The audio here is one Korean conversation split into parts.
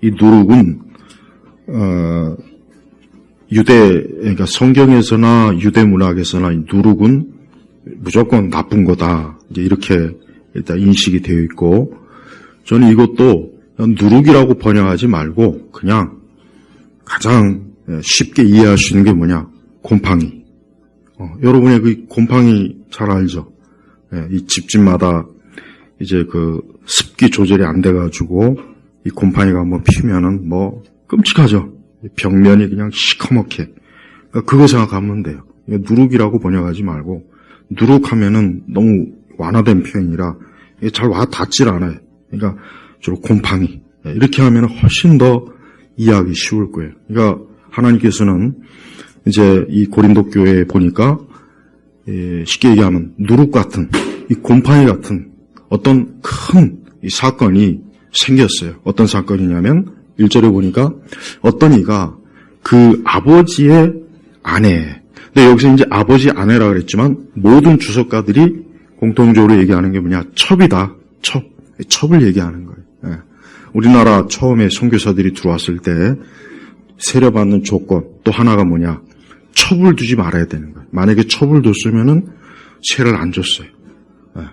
이 누룩은 그러니까 성경에서나 유대 문학에서나 이 누룩은 무조건 나쁜 거다. 이제 이렇게 일단 인식이 되어 있고, 저는 이것도 누룩이라고 번역하지 말고 그냥 가장 쉽게 이해할 수 있는 게 뭐냐? 곰팡이. 여러분의 그 곰팡이 잘 알죠? 이 집집마다 이제 그 습기 조절이 안 돼가지고 이 곰팡이가 한번 피면은 뭐 끔찍하죠. 벽면이 그냥 시커멓게. 그러니까 그거 생각하면 돼요. 누룩이라고 번역하지 말고, 누룩하면은 너무 완화된 표현이라 이게 잘 와 닿질 않아요. 그러니까 주로 곰팡이. 이렇게 하면 훨씬 더 이해하기 쉬울 거예요. 그러니까 하나님께서는 이제 이 고린도 교회에 보니까 쉽게 얘기하면 누룩 같은, 이 곰팡이 같은 어떤 큰 이 사건이 생겼어요. 어떤 사건이냐면 1절에 보니까 어떤 이가 그 아버지의 아내, 근데 여기서 이제 아버지 아내라 그랬지만 모든 주석가들이 공통적으로 얘기하는 게 뭐냐? 첩이다. 첩을 얘기하는 거예요. 우리나라 처음에 선교사들이 들어왔을 때 세례받는 조건 또 하나가 뭐냐? 첩을 두지 말아야 되는 거예요. 만약에 첩을 뒀으면은 세례를 안 줬어요.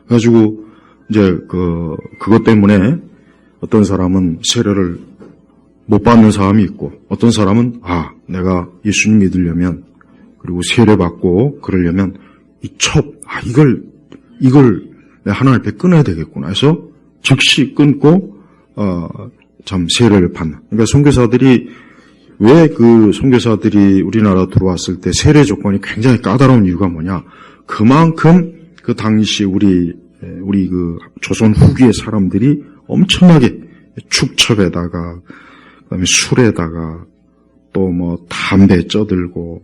그래가지고 이제 그것 때문에 어떤 사람은 세례를 못 받는 사람이 있고, 어떤 사람은 내가 예수님 믿으려면, 그리고 세례 받고 그러려면 이 첩, 이걸 내가 하나님 앞에 끊어야 되겠구나 해서 즉시 끊고 참 세례를 받는. 그러니까 선교사들이 왜 그 선교사들이 우리나라 들어왔을 때 세례 조건이 굉장히 까다로운 이유가 뭐냐? 그만큼 그 당시 우리 그 조선 후기의 사람들이 엄청나게 축첩에다가 그다음에 술에다가 또 뭐 담배 쪄들고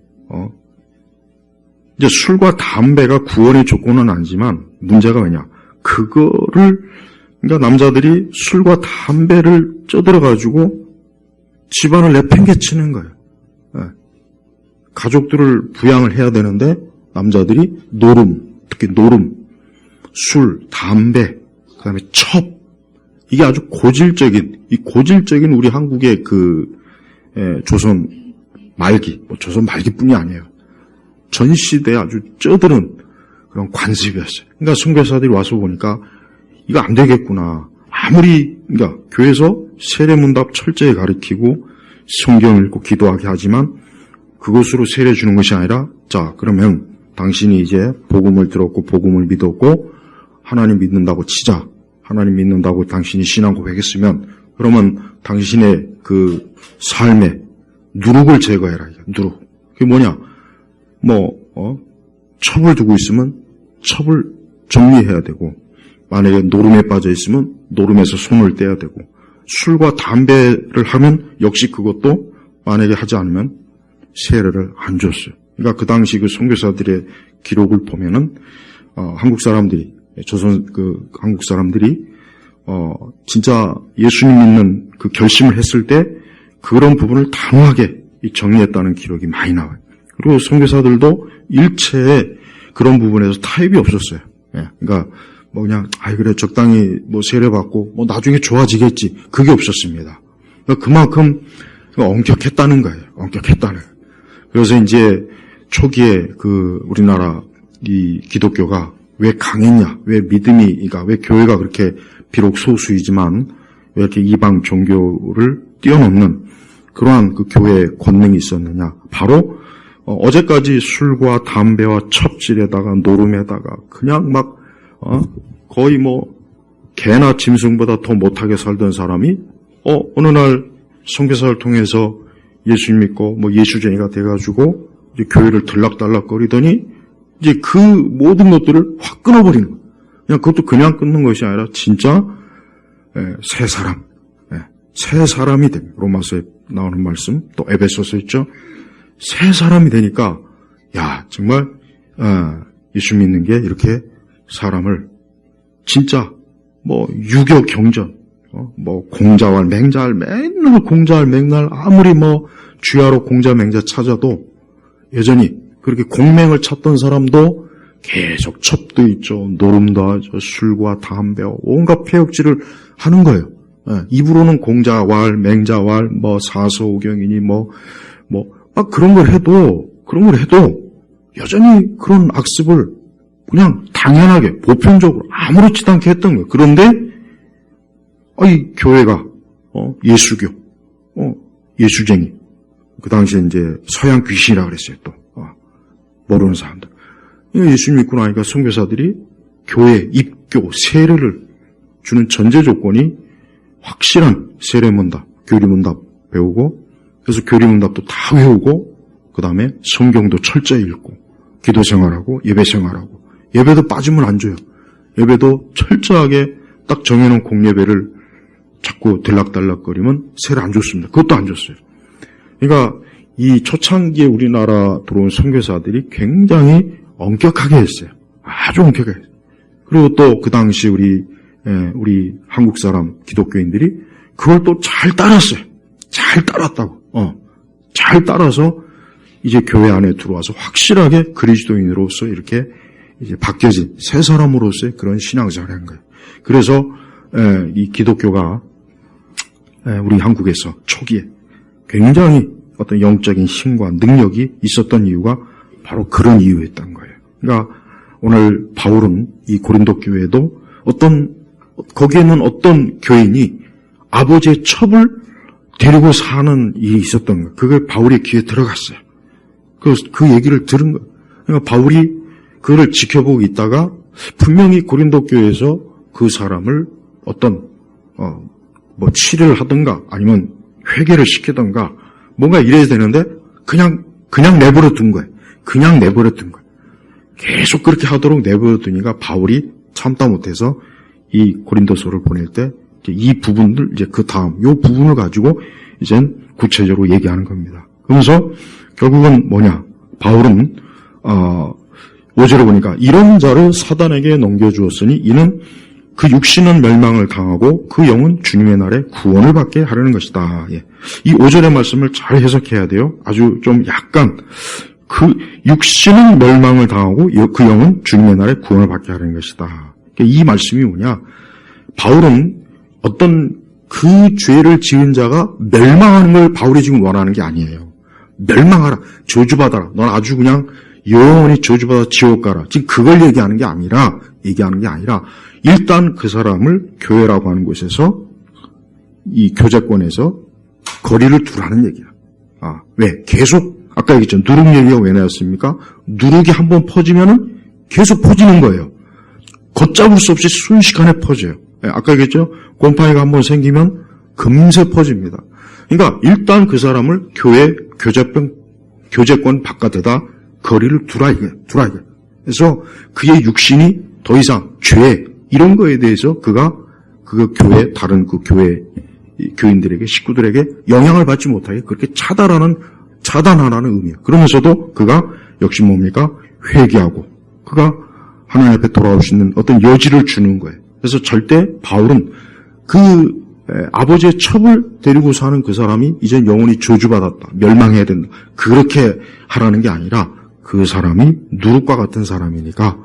이제 술과 담배가 구원의 조건은 아니지만 문제가 뭐냐? 그러니까 남자들이 술과 담배를 쪄들어 가지고 집안을 내팽개치는 거예요. 가족들을 부양을 해야 되는데 남자들이 특히 노름, 술, 담배, 그다음에 첩, 이게 아주 고질적인 우리 한국의 조선 말기, 조선 말기뿐이 아니에요. 전 시대에 아주 쩌드는 그런 관습이었어요. 그러니까 선교사들이 와서 보니까 이거 안 되겠구나. 그러니까 교회에서 세례문답 철저히 가르치고 성경 읽고 기도하게 하지만 그것으로 세례 주는 것이 아니라, 자, 그러면 당신이 이제 복음을 들었고 복음을 믿었고 하나님 믿는다고 치자. 하나님 믿는다고 당신이 신앙 고백했으면 그러면 당신의 그 삶에 누룩을 제거해라. 누룩. 그게 뭐냐? 첩을 두고 있으면 첩을 정리해야 되고, 만약에 노름에 빠져 있으면 노름에서 손을 떼야 되고, 술과 담배를 하면 역시 그것도 만약에 하지 않으면 세례를 안 줬어요. 그러니까 그 당시 그 선교사들의 기록을 보면은 한국 사람들이 진짜 예수님 믿는 그 결심을 했을 때 그런 부분을 단호하게 정리했다는 기록이 많이 나와요. 그리고 선교사들도 일체의 그런 부분에서 타협이 없었어요. 그러니까 그냥 그래 적당히 세례 받고 나중에 좋아지겠지, 그게 없었습니다. 그만큼 엄격했다는 거예요. 엄격했다는 거예요. 그래서 이제 초기에 우리나라 이 기독교가 왜 강했냐, 왜 그러니까 왜 교회가 그렇게 비록 소수이지만 왜 이렇게 이방 종교를 뛰어넘는 그러한 그 교회의 권능이 있었느냐? 바로 어제까지 술과 담배와 첩질에다가 노름에다가 그냥 막 거의 개나 짐승보다 더 못하게 살던 사람이 어느 날 선교사를 통해서 예수 믿고 예수쟁이가 돼가지고 이제 교회를 들락달락거리더니 이제 그 모든 것들을 확 끊어버리는 거예요. 그것도 그냥 끊는 것이 아니라 진짜 새 사람이 됩니다. 로마서에 나오는 말씀, 또 에베소서 있죠. 새 사람이 되니까 정말 예수 믿는 게 이렇게 사람을 진짜 유교 경전, 공자왈 맹자왈 맨날 공자왈 맹날 아무리 주야로 공자 맹자 찾아도 여전히 그렇게 공맹을 찾던 사람도 계속 첩도 있죠, 노름도 하죠, 술과 담배와 온갖 폐역질을 하는 거예요. 입으로는 공자왈, 맹자왈, 사서오경이니 그런 걸 해도 여전히 그런 악습을 그냥 당연하게 보편적으로 아무렇지도 않게 했던 거예요. 그런데 이 교회가 예수교, 예수쟁이, 그 당시에 이제 서양 귀신이라고 그랬어요. 또 모르는 사람들. 예수 믿고 나니까 선교사들이 교회 입교 세례를 주는 전제 조건이 확실한 세례문답, 교리문답 배우고, 그래서 교리문답도 다 외우고, 그 다음에 성경도 철저히 읽고, 기도 생활하고, 예배 생활하고, 예배도 빠지면 안 줘요. 예배도 철저하게 딱 정해놓은 공예배를 자꾸 들락달락거리면 세례 안 줬습니다. 그것도 안 줬어요. 그러니까 이 초창기에 우리나라 들어온 선교사들이 굉장히 엄격하게 했어요. 아주 엄격하게 했어요. 그리고 또 그 당시 우리 한국 사람 기독교인들이 그걸 또 잘 따랐어요. 잘 따랐다고. 잘 따라서 이제 교회 안에 들어와서 확실하게 그리스도인으로서 이렇게 이제 바뀌어진 새 사람으로서의 그런 신앙생활을 한 거예요. 그래서 이 기독교가 우리 한국에서 초기에 굉장히 어떤 영적인 힘과 능력이 있었던 이유가 바로 그런 이유였던 거예요. 그러니까 오늘 바울은 이 고린도 교회에도 거기에는 어떤 교인이 아버지의 첩을 데리고 사는 일이 있었던 거예요. 그게 바울의 귀에 들어갔어요. 그 얘기를 들은 거예요. 그러니까 바울이 그를 지켜보고 있다가 분명히 고린도 교회에서 그 사람을 치료를 하든가 아니면 회개를 시키든가 뭔가 이래야 되는데 그냥 내버려 둔 거예요. 그냥 내버려 둔 거예요. 계속 그렇게 하도록 내버려 두니까 바울이 참다 못해서 이 고린도서를 보낼 때 이 부분들 이제 그 다음 요 부분을 가지고 이젠 구체적으로 얘기하는 겁니다. 그러면서 결국은 뭐냐? 바울은 5절에 보니까 이런 자를 사단에게 넘겨주었으니 이는 그 육신은 멸망을 당하고 그 영은 주님의 날에 구원을 받게 하려는 것이다. 예. 이 5절의 말씀을 잘 해석해야 돼요. 아주 좀 약간 그 육신은 멸망을 당하고 그 영은 주님의 날에 구원을 받게 하려는 것이다. 이 말씀이 뭐냐? 바울은 어떤 그 죄를 지은 자가 멸망하는 걸 바울이 지금 원하는 게 아니에요. 멸망하라, 저주받아라, 넌 아주 그냥 영원히 저주받아 지옥 가라. 지금 그걸 얘기하는 게 아니라 일단 그 사람을 교회라고 하는 곳에서 이 교제권에서 거리를 두라는 얘기야. 왜? 계속 아까 얘기했죠. 누룩 얘기가 왜 나왔습니까? 누룩이 한번 퍼지면은 계속 퍼지는 거예요. 걷잡을 수 없이 순식간에 퍼져요. 아까 얘기했죠. 곰팡이가 한번 생기면 금세 퍼집니다. 그러니까 일단 그 사람을 교회 교제권 바깥에다 거리를 두라 이게. 그래서 그의 육신이 더 이상 죄 이런 거에 대해서 그가 그 교회 다른 그 교회 교인들에게 식구들에게 영향을 받지 못하게 그렇게 차단하라는 의미예요. 그러면서도 그가 역시 뭡니까? 회개하고 그가 하나님 앞에 돌아올 수 있는 어떤 여지를 주는 거예요. 그래서 절대 바울은 그 아버지의 첩을 데리고 사는 그 사람이 이제 영원히 저주받았다, 멸망해야 된다, 그렇게 하라는 게 아니라 그 사람이 누룩과 같은 사람이니까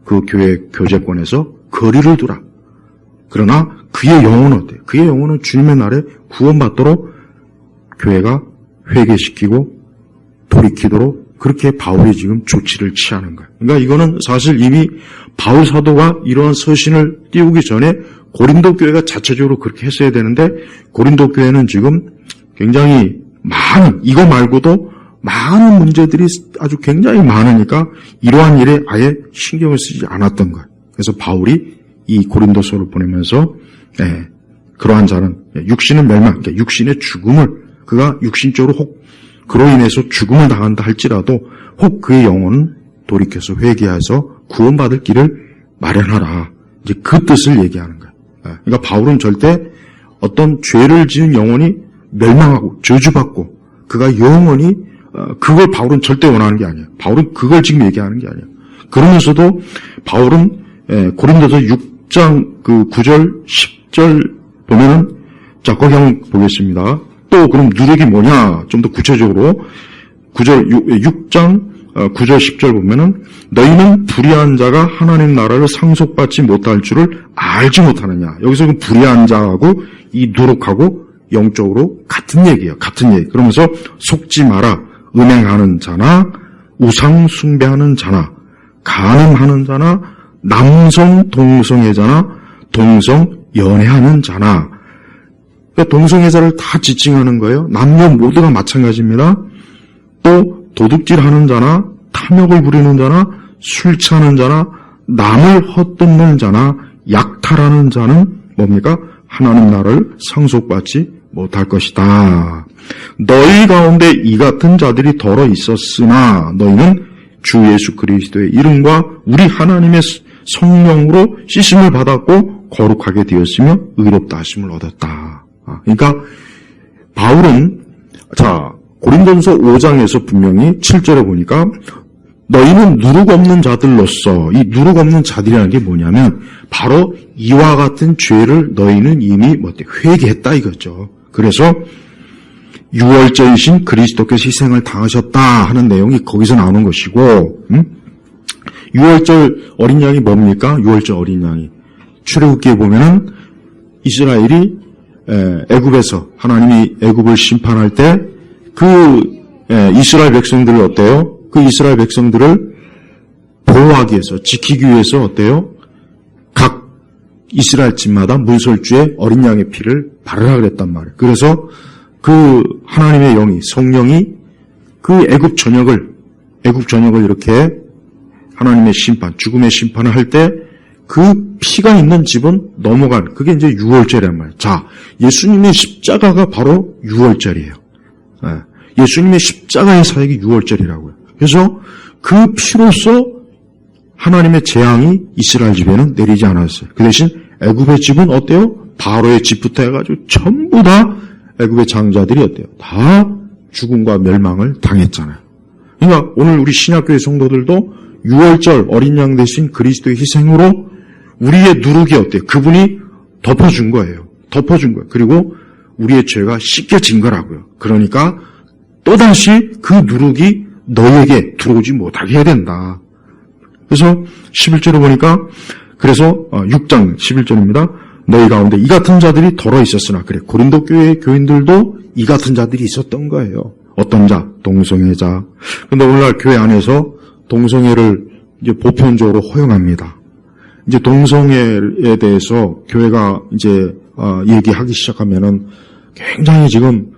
그 교회 교제권에서 거리를 두라. 그러나 그의 영혼은 어때요? 그의 영혼은 주님의 날에 구원받도록 교회가 회개시키고 돌이키도록 그렇게 바울이 지금 조치를 취하는 거예요. 그러니까 이거는 사실 이미 바울 사도가 이러한 서신을 띄우기 전에 고린도 교회가 자체적으로 그렇게 했어야 되는데 고린도 교회는 지금 굉장히 많은, 이거 말고도 많은 문제들이 아주 굉장히 많으니까 이러한 일에 아예 신경을 쓰지 않았던 거예요. 그래서 바울이 이 고린도서를 보내면서 그러한 자는 육신은 멸망, 그러니까 육신의 죽음을 그가 육신적으로 혹 그로 인해서 죽음을 당한다 할지라도 혹 그의 영혼은 돌이켜서 회개해서 구원받을 길을 마련하라. 이제 그 뜻을 얘기하는 거예요. 그러니까 바울은 절대 어떤 죄를 지은 영혼이 멸망하고 저주받고 그가 영원히 그걸 바울은 절대 원하는 게 아니에요. 바울은 그걸 지금 얘기하는 게 아니에요. 그러면서도 바울은 고린도서 6장 그 9절 10절 보면은 자 거기 한번 보겠습니다. 또 그럼 누룩이 뭐냐 좀 더 구체적으로 6장 9절 10절 보면은 너희는 불의한 자가 하나님 나라를 상속받지 못할 줄을 알지 못하느냐. 여기서 그 불의한 자하고 이 누룩하고 영적으로 같은 얘기예요. 같은 얘기. 그러면서 속지 마라. 음행하는 자나 우상 숭배하는 자나 간음하는 자나 남성 동성애자나 동성 연애하는 자나. 그러니까 동성애자를 다 지칭하는 거예요. 남녀 모두가 마찬가지입니다. 또 도둑질하는 자나 탐욕을 부리는 자나 술 취하는 자나 남을 헛뜯는 자나 약탈하는 자는 뭡니까? 하나님 나라를 상속받지 못할 것이다. 너희 가운데 이 같은 자들이 덜어 있었으나 너희는 주 예수 그리스도의 이름과 우리 하나님의 성령으로 씻음을 받았고 거룩하게 되었으며 의롭다 하심을 얻었다. 그러니까 바울은 고린도전서 5장에서 분명히 7절에 보니까 너희는 누룩 없는 자들로서, 이 누룩 없는 자들이라는 게 뭐냐면 바로 이와 같은 죄를 너희는 이미 회개했다 이거죠. 그래서 유월절이신 그리스도께서 희생을 당하셨다 하는 내용이 거기서 나오는 것이고, 유월절 어린 양이 뭡니까? 유월절 어린 양이 출애굽기에 보면은 이스라엘이 애굽에서 하나님이 애굽을 심판할 때 이스라엘 백성들을 어때요? 그 이스라엘 백성들을 보호하기 위해서, 지키기 위해서 어때요? 각 이스라엘 집마다 문설주에 어린 양의 피를 바르라 그랬단 말이에요. 그래서 그 하나님의 영이, 성령이 그 애굽 전역을 이렇게 하나님의 심판, 죽음의 심판을 할 때 그 피가 있는 집은 넘어간, 그게 이제 유월절이란 말이에요. 자, 예수님의 십자가가 바로 유월절이에요. 예수님의 십자가의 사역이 유월절이라고요. 그래서 그 피로서 하나님의 재앙이 이스라엘 집에는 내리지 않았어요. 그 대신 애굽의 집은 어때요? 바로의 집부터 해가지고 전부 다 애굽의 장자들이 어때요? 다 죽음과 멸망을 당했잖아요. 그러니까 오늘 우리 신약교회 성도들도 유월절 어린 양 대신 그리스도의 희생으로 우리의 누룩이 어때요? 그분이 덮어준 거예요. 그리고 우리의 죄가 씻겨진 거라고요. 그러니까 또다시 그 누룩이 너에게 들어오지 못하게 해야 된다. 그래서 11절을 보니까, 그래서 6장 11절입니다. 너희 가운데 이 같은 자들이 덜어 있었으나, 그래, 고린도 교회 교인들도 이 같은 자들이 있었던 거예요. 어떤 자? 동성애자. 근데 오늘날 교회 안에서 동성애를 이제 보편적으로 허용합니다. 이제 동성애에 대해서 교회가 이제 얘기하기 시작하면은 굉장히 지금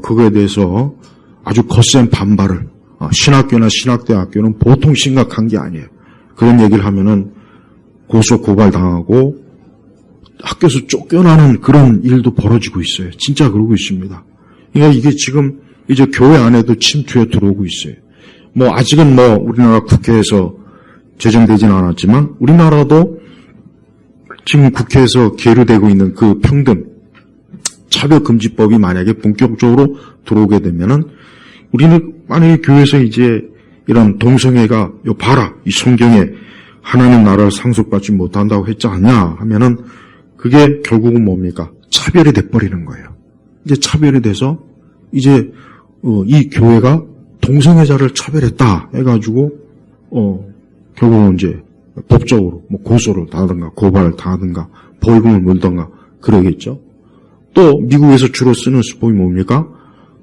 그거에 대해서 아주 거센 반발을, 신학교나 신학대학교는 보통 심각한 게 아니에요. 그런 얘기를 하면은 고소 고발 당하고 학교에서 쫓겨나는 그런 일도 벌어지고 있어요. 진짜 그러고 있습니다. 그러니까 이게 지금 이제 교회 안에도 침투에 들어오고 있어요. 아직은 우리나라 국회에서 제정되지는 않았지만 우리나라도 지금 국회에서 계류되고 있는 그 평등 차별금지법이 만약에 본격적으로 들어오게 되면은 우리는 만약에 교회에서 이제 이런 동성애가 봐라, 이 성경에 하나님 나라를 상속받지 못한다고 했지 않냐 하면은 그게 결국은 뭡니까? 차별이 돼버리는 거예요. 이제 차별이 돼서 이제 이 교회가 동성애자를 차별했다 해가지고 결국은 이제 법적으로 고소를 당하든가 고발을 당하든가 벌금을 물든가 그러겠죠. 또 미국에서 주로 쓰는 수법이 뭡니까?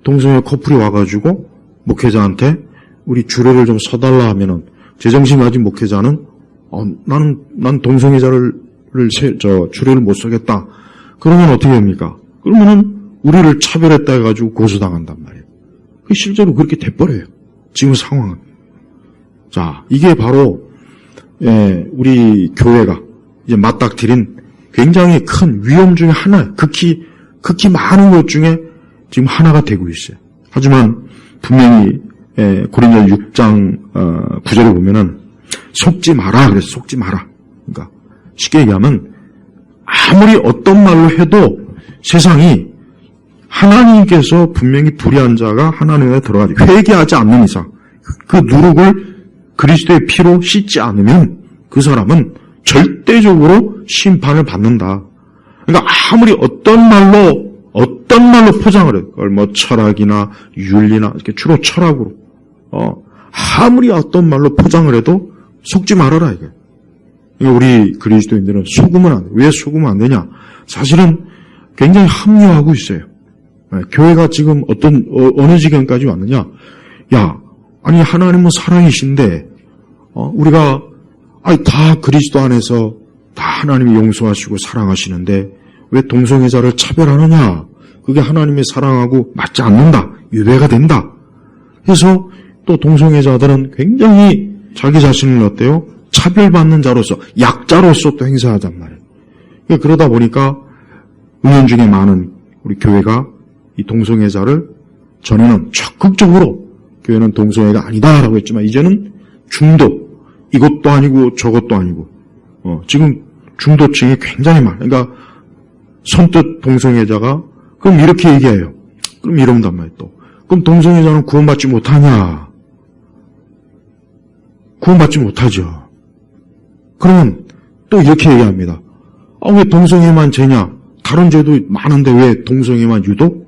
동성애 커플이 와가지고 목회자한테 우리 주례를 좀 서달라 하면은 제정신 가진 목회자는 난 동성애자를 주례를 못 서겠다. 그러면 어떻게 합니까? 그러면은 우리를 차별했다 해가지고 고소당한단 말이에요. 실제로 그렇게 돼버려요. 지금 상황은. 자, 이게 바로 우리 교회가 이제 맞닥뜨린 굉장히 큰 위험 중에 하나, 극히 많은 것 중에 지금 하나가 되고 있어요. 하지만 분명히 고린도 6장 9절에 보면은 속지 마라 그래서 속지 마라. 그러니까 쉽게 얘기하면 아무리 어떤 말로 해도 세상이 하나님께서 분명히 불의한 자가 하나님에 들어가지 회개하지 않는 이상 그 누룩을 그리스도의 피로 씻지 않으면 그 사람은 절대적으로 심판을 받는다. 그러니까 아무리 어떤 말로 포장을 해요. 그걸 철학이나 윤리나 이렇게 주로 철학으로 아무리 어떤 말로 포장을 해도 속지 말아라 이게. 우리 그리스도인들은 속으면 안 돼. 왜 속으면 안 되냐? 사실은 굉장히 합리화하고 있어요. 교회가 지금 어느 지경까지 왔느냐? 야, 아니 하나님은 사랑이신데 우리가 다 그리스도 안에서 다 하나님이 용서하시고 사랑하시는데 왜 동성애자를 차별하느냐? 그게 하나님의 사랑하고 맞지 않는다. 유배가 된다. 그래서 또 동성애자들은 굉장히 자기 자신을 어때요? 차별받는 자로서, 약자로서 또 행사하단 말이에요. 그러다 보니까 은연중에 많은 우리 교회가 이 동성애자를 전에는 적극적으로 교회는 동성애가 아니다라고 했지만 이제는 중도, 이것도 아니고 저것도 아니고 지금 중도층이 굉장히 많아요. 그러니까 선뜻 동성애자가 그럼 이렇게 얘기해요. 그럼 이런단 말이에요. 또 그럼 동성애자는 구원받지 못하냐? 구원받지 못하죠. 그러면 또 이렇게 얘기합니다. 왜 동성애만 죄냐? 다른 죄도 많은데 왜 동성애만 유독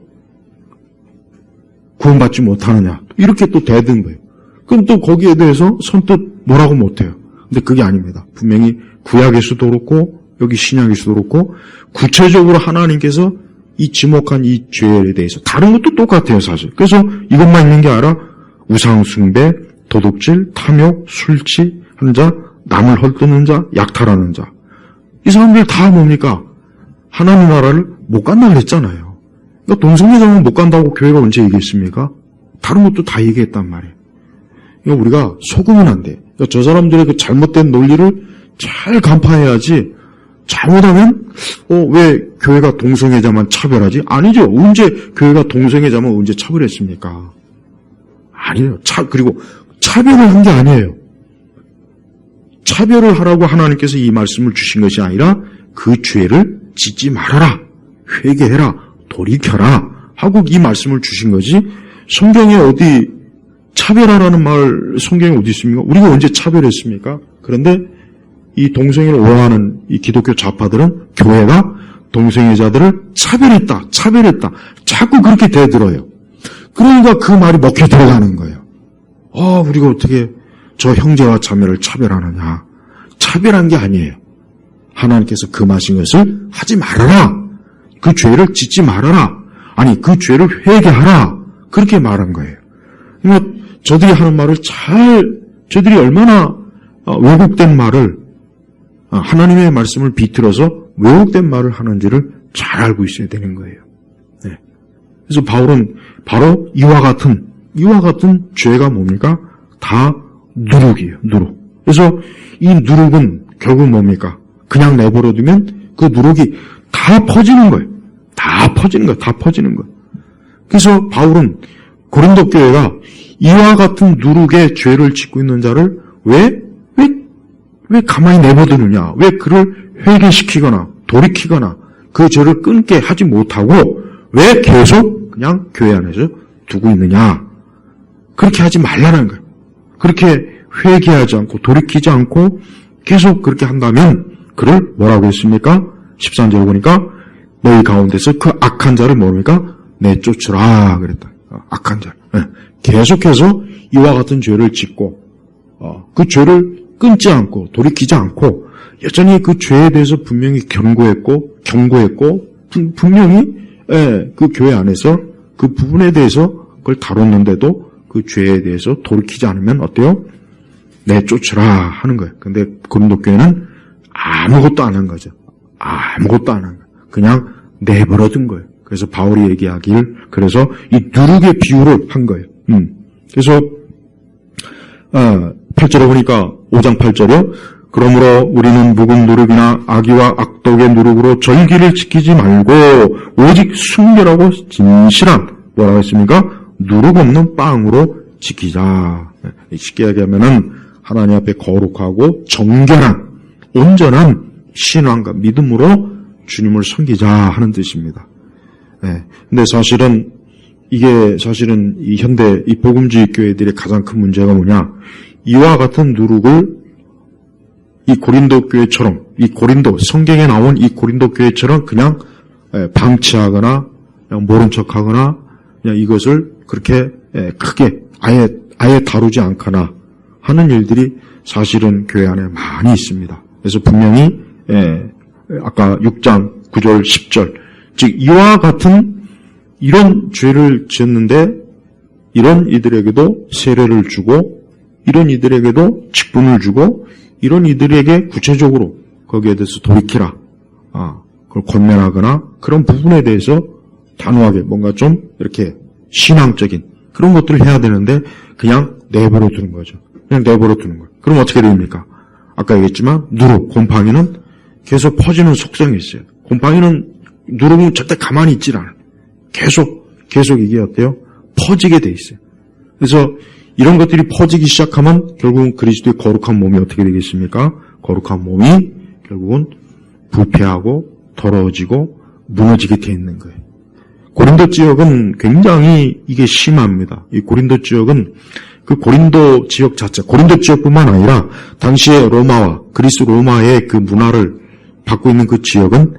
구원받지 못하느냐? 이렇게 또 대든 거예요. 그럼 또 거기에 대해서 선뜻 뭐라고 못해요. 근데 그게 아닙니다. 분명히 구약에서도 그렇고 여기 신약에서도 그렇고 구체적으로 하나님께서 이 지목한 이 죄에 대해서 다른 것도 똑같아요 사실. 그래서 이것만 있는 게 아니라 우상숭배, 도둑질, 탐욕, 술취, 한 자, 남을 헐뜯는 자, 약탈하는 자. 이 사람들 다 뭡니까? 하나님 나라를 못 간다고 했잖아요. 그러니까 동성애자는 못 간다고 교회가 언제 얘기했습니까? 다른 것도 다 얘기했단 말이에요. 그러니까 우리가 속으면 안 돼. 그러니까 저 사람들의 그 잘못된 논리를 잘 간파해야지. 잘못하면 왜 교회가 동성애자만 차별하지? 아니죠. 언제 교회가 동성애자만 언제 차별했습니까? 아니에요. 그리고 차별을 한 게 아니에요. 차별을 하라고 하나님께서 이 말씀을 주신 것이 아니라 그 죄를 짓지 말아라. 회개해라. 돌이켜라. 하고 이 말씀을 주신 거지. 성경에 어디 차별하라는 말 성경에 어디 있습니까? 우리가 언제 차별했습니까? 그런데 이 동성애를 오해하는 이 기독교 좌파들은 교회가 동성애자들을 차별했다. 자꾸 그렇게 대들어요. 그러니까 그 말이 먹혀 들어가는 거예요. 우리가 어떻게 저 형제와 자매를 차별하느냐. 차별한 게 아니에요. 하나님께서 금하신 것을 하지 말아라. 그 죄를 짓지 말아라. 아니 그 죄를 회개하라. 그렇게 말한 거예요. 그러니까 저들이 하는 말을 저들이 얼마나 왜곡된 말을 하나님의 말씀을 비틀어서 왜곡된 말을 하는지를 잘 알고 있어야 되는 거예요. 네. 그래서 바울은 바로 이와 같은 죄가 뭡니까? 다 누룩이에요. 누룩. 그래서 이 누룩은 결국 뭡니까? 그냥 내버려두면 그 누룩이 다 퍼지는 거예요. 다 퍼지는 거예요. 그래서 바울은 고린도 교회가 이와 같은 누룩의 죄를 짓고 있는 자를 왜 가만히 내버려두느냐? 왜 그를 회개시키거나 돌이키거나 그 죄를 끊게 하지 못하고 왜 계속 그냥 교회 안에서 두고 있느냐? 그렇게 하지 말라는 거예요. 그렇게 회개하지 않고 돌이키지 않고 계속 그렇게 한다면 그를 뭐라고 했습니까? 13절에 보니까 너희 가운데서 그 악한 자를 뭡니까? 내쫓으라 그랬다. 악한 자. 계속해서 이와 같은 죄를 짓고 그 죄를 끊지 않고 돌이키지 않고 여전히 그 죄에 대해서 분명히 경고했고 분명히 그 교회 안에서 그 부분에 대해서 그걸 다뤘는데도 그 죄에 대해서 돌이키지 않으면 어때요? 내쫓으라 하는 거예요. 근데 고린도 교회는 아무것도 안 한 거죠. 아무것도 안 한 거예요. 그냥 내버려둔 거예요. 그래서 바울이 얘기하길 그래서 이 누룩의 비유를 한 거예요. 그래서 8절에 보니까 5장 8절이요. 그러므로 우리는 묵은 누룩이나 악의와 악독의 누룩으로 절기를 지키지 말고 오직 순결하고 진실한 뭐라고 했습니까? 누룩 없는 빵으로 지키자. 쉽게 얘기하면은 하나님 앞에 거룩하고 정결한 온전한 신앙과 믿음으로 주님을 섬기자 하는 뜻입니다. 근데 사실은 이 현대 이 복음주의 교회들의 가장 큰 문제가 뭐냐? 이와 같은 누룩을 이 고린도 교회처럼 성경에 나온 이 고린도 교회처럼 그냥 방치하거나 그냥 모른 척하거나 그냥 이것을 그렇게 크게 아예 다루지 않거나 하는 일들이 사실은 교회 안에 많이 있습니다. 그래서 분명히 아까 6장 9절 10절 즉 이와 같은 이런 죄를 지었는데 이런 이들에게도 세례를 주고 이런 이들에게도 직분을 주고 이런 이들에게 구체적으로 거기에 대해서 돌이키라 그걸 권면하거나 그런 부분에 대해서 단호하게 뭔가 좀 이렇게 신앙적인 그런 것들을 해야 되는데 그냥 내버려 두는 거죠. 그냥 내버려 두는 거예요. 그럼 어떻게 됩니까? 아까 얘기했지만 누룩, 곰팡이는 계속 퍼지는 속성이 있어요. 곰팡이는 누룩은 절대 가만히 있질 않아요. 계속 이게 어때요? 퍼지게 돼 있어요. 그래서 이런 것들이 퍼지기 시작하면 결국은 그리스도의 거룩한 몸이 어떻게 되겠습니까? 거룩한 몸이 결국은 부패하고 더러워지고 무너지게 돼 있는 거예요. 고린도 지역은 굉장히 이게 심합니다. 이 고린도 지역은 그 고린도 지역 자체, 고린도 지역뿐만 아니라 당시에 로마와 그리스 로마의 그 문화를 받고 있는 그 지역은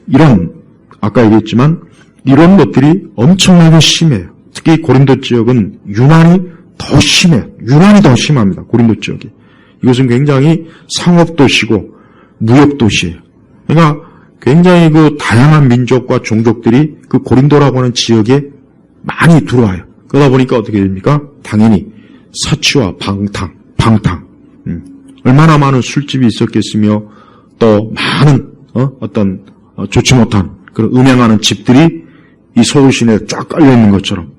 이런 아까 얘기했지만 이런 것들이 엄청나게 심해요. 특히 고린도 지역은 유난히 더 심해요. 유난히 더 심합니다. 고린도 지역이. 이것은 굉장히 상업도시고 무역도시예요. 그러니까 굉장히 그 다양한 민족과 종족들이 그 고린도라고 하는 지역에 많이 들어와요. 그러다 보니까 어떻게 됩니까? 당연히 사치와 방탕. 얼마나 많은 술집이 있었겠으며 또 많은 어떤 좋지 못한 그런 음행하는 집들이 이 서울 시내에 쫙 깔려 있는 것처럼.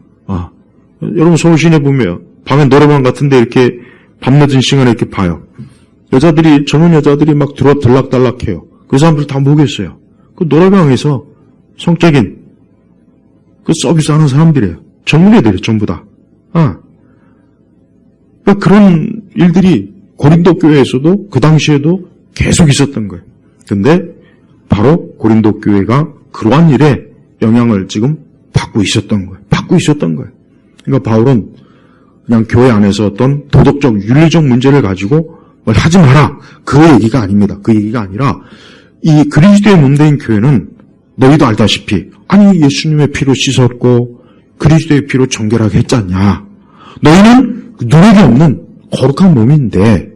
여러분 서울 시내 보면 밤에 노래방 같은데 이렇게 밤늦은 시간에 이렇게 봐요. 젊은 여자들이 막 들락달락해요. 그 사람들 다 뭐겠어요? 그 노래방에서 성적인 그 서비스 하는 사람들이에요. 젊은 애들이에요, 전부 다. 그러니까 그런 일들이 고린도 교회에서도 그 당시에도 계속 있었던 거예요. 근데 바로 고린도 교회가 그러한 일에 영향을 지금 받고 있었던 거예요. 그러니까 바울은 그냥 교회 안에서 어떤 도덕적, 윤리적 문제를 가지고 뭘 하지 마라. 그 얘기가 아닙니다. 그 얘기가 아니라 이 그리스도의 몸된 교회는 너희도 알다시피 아니 예수님의 피로 씻었고 그리스도의 피로 정결하게 했지 않냐. 너희는 누룩이 없는 거룩한 몸인데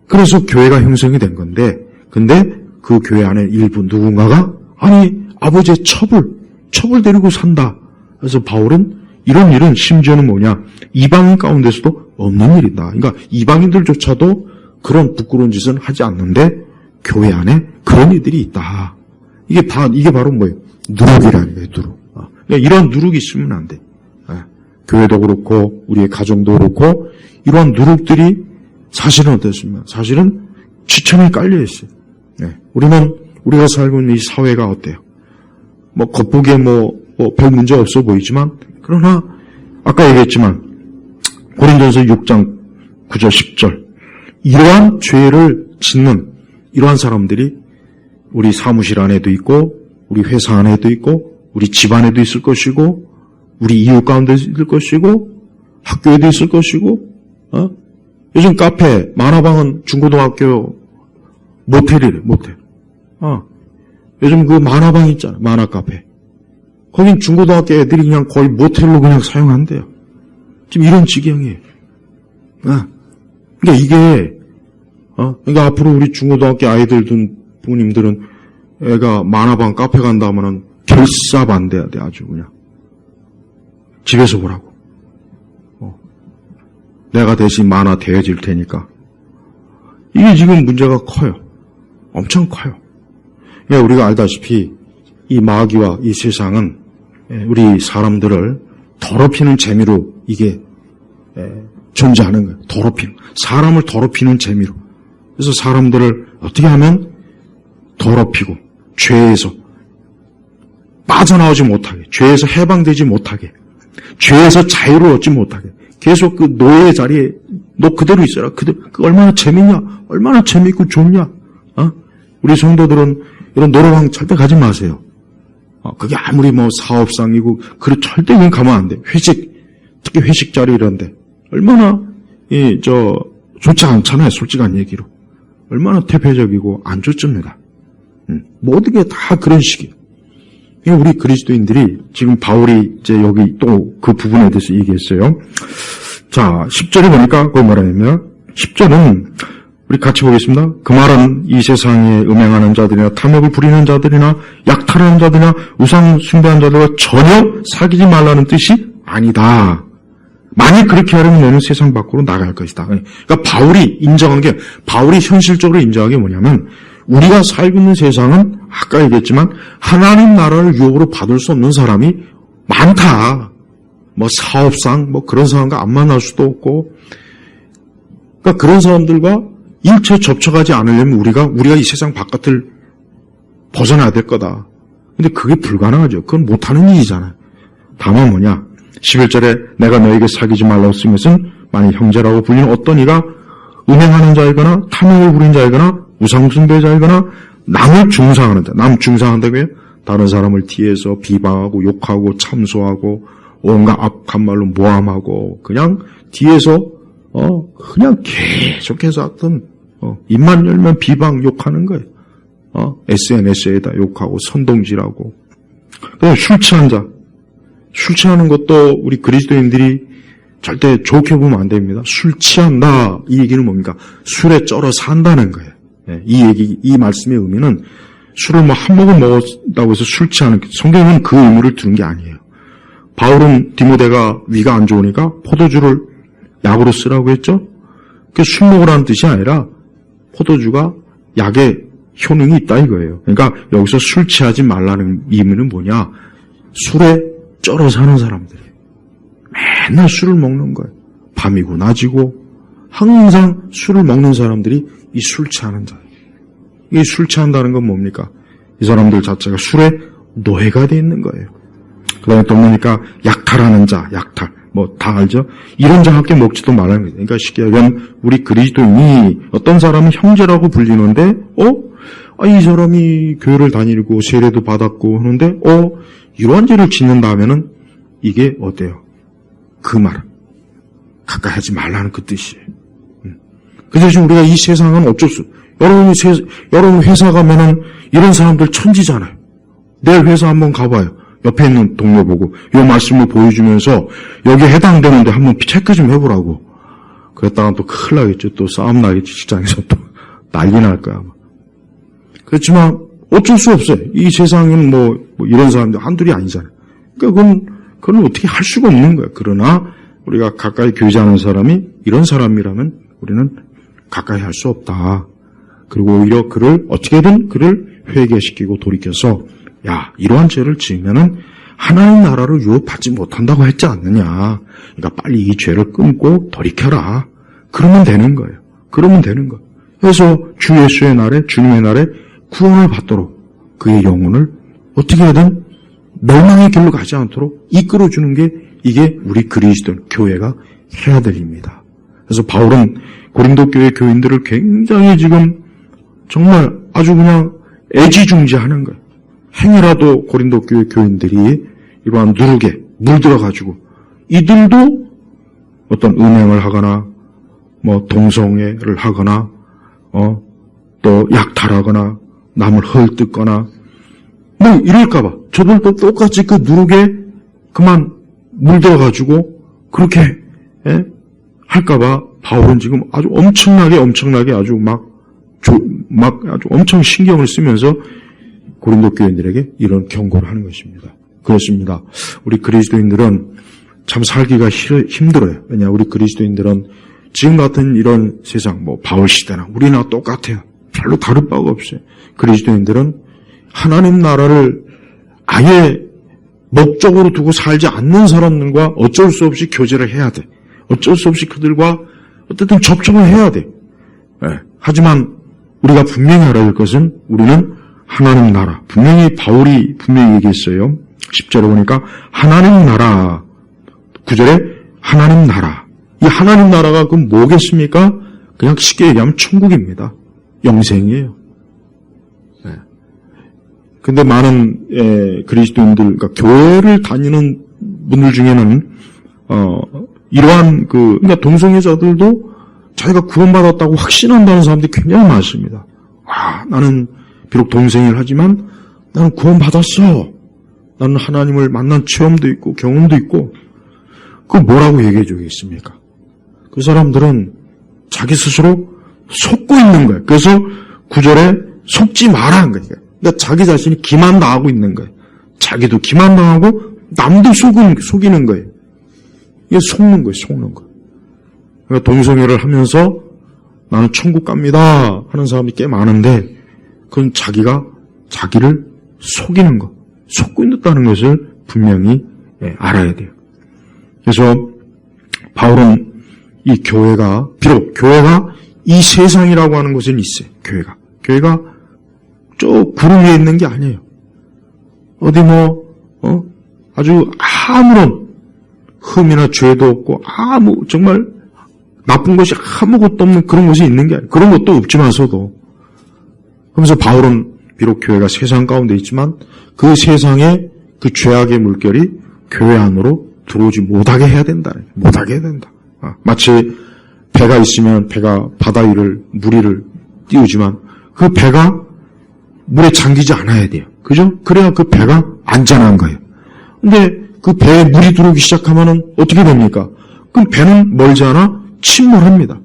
그래서 교회가 형성이 된 건데 근데 그 교회 안에 일부 누군가가 아니 아버지의 첩을 데리고 산다. 그래서 바울은 이런 일은 심지어는 뭐냐 이방인 가운데서도 없는 일이다. 그러니까 이방인들조차도 그런 부끄러운 짓은 하지 않는데 교회 안에 그런 이들이 있다. 이게 바로 뭐예요? 누룩이라는 거예요. 누룩. 그러니까 이런 누룩이 있으면 안 돼. 교회도 그렇고 우리의 가정도 그렇고 이러한 누룩들이 사실은 어떻습니까? 사실은 지천에 깔려 있어요. 우리가 살고 있는 이 사회가 어때요? 겉보기에 별 문제 없어 보이지만 그러나 아까 얘기했지만 고린도전서 6장 9절 10절 이러한 죄를 짓는 이러한 사람들이 우리 사무실 안에도 있고 우리 회사 안에도 있고 우리 집 안에도 있을 것이고 우리 이웃 가운데 있을 것이고 학교에도 있을 것이고 요즘 카페 만화방은 중고등학교 모텔이래 모텔. 요즘 그 만화방 있잖아 만화 카페. 거긴 중고등학교 애들이 그냥 거의 모텔로 그냥 사용한대요. 지금 이런 지경이에요. 그러니까 이게 그러니까 앞으로 우리 중고등학교 아이들 둔 부모님들은 애가 만화방 카페 간다 하면은 결사반대해야 돼 아주 그냥. 집에서 보라고. 내가 대신 만화 대해줄 테니까. 이게 지금 문제가 커요. 엄청 커요. 그러니까 우리가 알다시피 이 마귀와 이 세상은 우리 사람들을 더럽히는 재미로 이게 존재하는 거예요. 사람을 더럽히는 재미로. 그래서 사람들을 어떻게 하면 더럽히고 죄에서 빠져나오지 못하게, 죄에서 해방되지 못하게, 죄에서 자유를 얻지 못하게 계속 그 노예의 자리에 너 그대로 있어라. 그 얼마나 재밌냐? 얼마나 재밌고 좋냐? 우리 성도들은 이런 노래방 절대 가지 마세요. 그게 아무리 사업상이고 절대 그건 가면 안 돼. 특히 회식 자리 이런데 얼마나 좋지 않잖아요. 솔직한 얘기로 얼마나 퇴폐적이고 안 좋습니다. 모든 게 다 그런 식이에요. 우리 그리스도인들이 지금 바울이 이제 여기 또 그 부분에 대해서 얘기했어요. 자, 10절에 보니까 거기 뭐라냐면 10절은 우리 같이 보겠습니다. 그 말은 이 세상에 음행하는 자들이나 탐욕을 부리는 자들이나 약탈하는 자들이나 우상 숭배하는 자들과 전혀 사귀지 말라는 뜻이 아니다. 만약 그렇게 하려면 너는 세상 밖으로 나갈 것이다. 그러니까 바울이 인정한 게, 바울이 현실적으로 인정한 게 뭐냐면, 우리가 살고 있는 세상은 아까 얘기했지만 하나님 나라를 유혹으로 받을 수 없는 사람이 많다. 뭐 사업상 뭐 그런 사람과 안 만날 수도 없고, 그러니까 그런 사람들과 일체 접촉하지 않으려면 우리가 이 세상 바깥을 벗어나야 될 거다. 근데 그게 불가능하죠. 그건 못하는 일이잖아요. 다만 뭐냐, 11절에 내가 너에게 사귀지 말라고 쓴 것은 만일 형제라고 불리는 어떤 이가 음행하는 자이거나 탐욕을 부리는 자이거나 우상숭배자이거나 남을 중상하는 자, 남 중상한다고요? 다른 사람을 뒤에서 비방하고 욕하고 참소하고 온갖 악한 말로 모함하고 그냥 뒤에서 그냥 계속해서 하여튼 입만 열면 비방 욕하는 거예요. SNS에다 욕하고 선동질하고. 그다음에 술 취한 자. 술 취하는 것도 우리 그리스도인들이 절대 좋게 보면 안 됩니다. 술 취한다. 이 얘기는 뭡니까? 술에 쩔어 산다는 거예요. 이 말씀의 의미는 술을 뭐 한 모금 먹었다고 해서 술 취하는, 성경은 그 의미를 두는 게 아니에요. 바울은 디모데가 위가 안 좋으니까 포도주를 약으로 쓰라고 했죠? 그게 술 먹으라는 뜻이 아니라 포도주가 약의 효능이 있다 이거예요. 그러니까 여기서 술 취하지 말라는 의미는 뭐냐? 술에 쩔어 사는 사람들이에요. 맨날 술을 먹는 거예요. 밤이고 낮이고 항상 술을 먹는 사람들이 이 술 취하는 자예요. 이 술 취한다는 건 뭡니까? 이 사람들 자체가 술에 노예가 돼 있는 거예요. 그 다음에 또 뭡니까? 약탈하는 자, 약탈. 뭐 다 알죠? 이런 자 함께 먹지도 말라는 거예요. 그러니까 쉽게 얘기하면 우리 그리스도인이 어떤 사람은 형제라고 불리는데 이 사람이 교회를 다니고 세례도 받았고 하는데 이러한 죄를 짓는다 하면은 이게 어때요? 그 말 가까이 하지 말라는 그 뜻이에요. 그 대신 우리가 이 세상은 어쩔 수, 여러분 회사 가면은 이런 사람들 천지잖아요. 내일 회사 한번 가봐요. 옆에 있는 동료 보고 이 말씀을 보여주면서 여기에 해당되는데 한번 체크 좀 해보라고. 그랬다가 또 큰일 나겠죠. 또 싸움 나겠지. 직장에서 또 난리 날 거야. 그렇지만 어쩔 수 없어요. 이 세상은 뭐 이런 사람들 한둘이 아니잖아요. 그러니까 그건 어떻게 할 수가 없는 거예요. 그러나 우리가 가까이 교제하는 사람이 이런 사람이라면 우리는 가까이 할 수 없다. 그리고 오히려 어떻게든 그를 회개시키고 돌이켜서 이러한 죄를 지으면은 하나님 나라를 유업받지 못한다고 했지 않느냐. 그러니까 빨리 이 죄를 끊고 돌이켜라. 그러면 되는 거예요. 그래서 주 예수의 날에, 주님의 날에 구원을 받도록 그의 영혼을 어떻게든 멸망의 길로 가지 않도록 이끌어주는 게 이게 우리 그리스도 교회가 해야 될 일입니다. 그래서 바울은 고린도 교회 교인들을 굉장히 지금 정말 아주 그냥 애지중지하는 거예요. 행여라도 고린도 교회 교인들이 이러한 누룩에 물들어가지고 이들도 어떤 음행을 하거나 뭐 동성애를 하거나 또 약탈하거나 남을 헐뜯거나 뭐 이럴까봐 저들도 똑같이 그 누룩에 그만 물들어가지고 그렇게 할까봐 바울은 지금 아주 엄청나게 아주 아주 엄청 신경을 쓰면서 고린도 교인들에게 이런 경고를 하는 것입니다. 그렇습니다. 우리 그리스도인들은 참 살기가 힘들어요. 왜냐, 우리 그리스도인들은 지금 같은 이런 세상, 바울 시대나 우리나 똑같아요. 별로 다를 바가 없어요. 그리스도인들은 하나님 나라를 아예 목적으로 두고 살지 않는 사람들과 어쩔 수 없이 교제를 해야 돼. 어쩔 수 없이 그들과 어쨌든 접촉을 해야 돼. 하지만 우리가 분명히 알아야 할 것은 우리는 하나님 나라. 바울이 분명히 얘기했어요. 10절에 보니까 하나님 나라. 9절에 하나님 나라. 이 하나님 나라가 그럼 뭐겠습니까? 그냥 쉽게 얘기하면 천국입니다. 영생이에요. 근데 많은 그리스도인들, 그러니까 교회를 다니는 분들 중에는 이러한 그러니까 동성애자들도 자기가 구원받았다고 확신한다는 사람들이 굉장히 많습니다. 나는 비록 동성애를 하지만 나는 구원받았어. 나는 하나님을 만난 체험도 있고 경험도 있고. 그거 뭐라고 얘기해 주겠습니까? 그 사람들은 자기 스스로 속고 있는 거예요. 그래서 9절에 속지 마라 한 거예요. 그러니까 자기 자신이 기만당하고 있는 거예요. 자기도 기만당하고 남도 속이는 거예요. 이게 속는 거예요. 속는 거. 그러니까 동성애를 하면서 나는 천국 갑니다 하는 사람이 꽤 많은데 그건 자기가 자기를 속이는 거, 속고 있다는 것을 분명히 알아야 돼요. 그래서 바울은 이 교회가 비록 교회가 이 세상이라고 하는 곳은 있어요. 교회가 저 구름 위에 있는 게 아니에요. 어디 아주 아무런 흠이나 죄도 없고 정말 나쁜 것이 아무것도 없는 그런 곳이 있는 게 아니에요. 그런 것도 없지만서도 그러면서 바울은 비록 교회가 세상 가운데 있지만 그 세상의 그 죄악의 물결이 교회 안으로 들어오지 못하게 해야 된다. 못하게 해야 된다. 마치 배가 있으면 배가 바다 위를 물 위를 띄우지만 그 배가 물에 잠기지 않아야 돼요. 그죠? 그래야 그 배가 안전한 거예요. 근데 그 배에 물이 들어오기 시작하면은 어떻게 됩니까? 그럼 배는 멀지 않아 침몰합니다.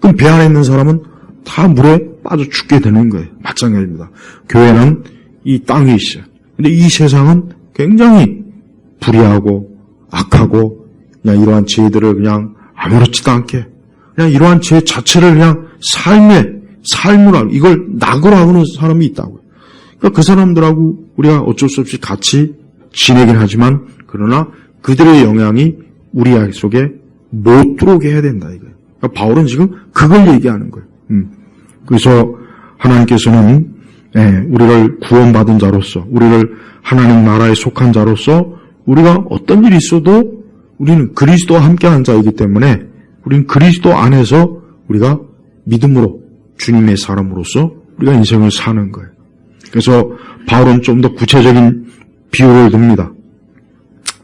그럼 배 안에 있는 사람은 다 물에 빠져 죽게 되는 거예요. 마찬가지입니다. 교회는 이 땅에 있어요. 근데 이 세상은 굉장히 불의하고 악하고 그냥 이러한 죄들을 그냥 아무렇지도 않게 그냥 이러한 죄 자체를 그냥 삶으로 이걸 낙으로 하는 사람이 있다고요. 그러니까 그 사람들하고 우리가 어쩔 수 없이 같이 지내긴 하지만 그러나 그들의 영향이 우리 속에 못 들어오게 해야 된다 이거예요. 그러니까 바울은 지금 그걸 얘기하는 거예요. 그래서 하나님께서는 우리를 구원받은 자로서 우리를 하나님 나라에 속한 자로서 우리가 어떤 일이 있어도 우리는 그리스도와 함께하는 자이기 때문에 우리는 그리스도 안에서 우리가 믿음으로 주님의 사람으로서 우리가 인생을 사는 거예요. 그래서 바울은 좀 더 구체적인 비유를 듭니다.